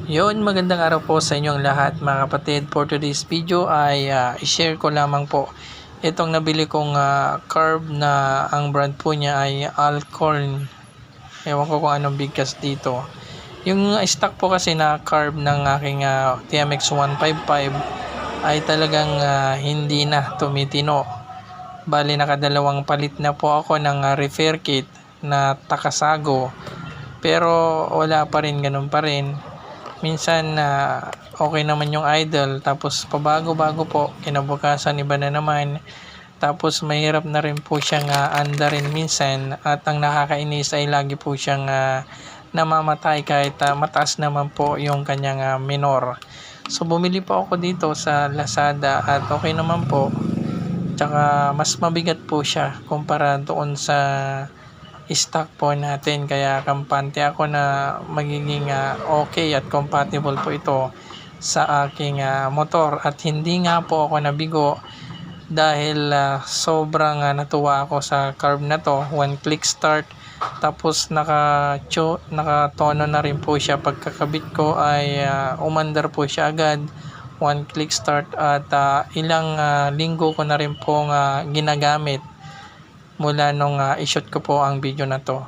Magandang araw po sa inyong lahat mga kapatid. For today's video ay i-share ko lamang po itong nabili kong carb na ang brand po niya ay Alcorn. Ewan ko kung anong bigkas dito. Yung stock po kasi na carb ng aking TMX 155 ay talagang hindi na tumitino. Bali nakadalawang palit na po ako ng repair kit na Takasago. Pero wala pa rin, ganun pa rin. Minsan okay naman yung idle, tapos pabago-bago po, kinabukasan iba na naman. Tapos mahirap na rin po siyang andarin minsan, at ang nakakainis ay lagi po siyang namamatay kahit mataas naman po yung kanyang minor. So bumili po ako dito sa Lazada at okay naman po. Tsaka mas mabigat po siya kumpara doon sa stock po natin, kaya kampante ako na magiging okay at compatible po ito sa aking motor. At hindi nga po ako nabigo dahil sobrang natuwa ako sa carb na to. One click start, tapos nakatono na rin po siya. Pagkakabit ko ay umandar po siya agad, one click start, at ilang linggo ko na rin pong ginagamit mula nung i-shoot ko po ang video na to.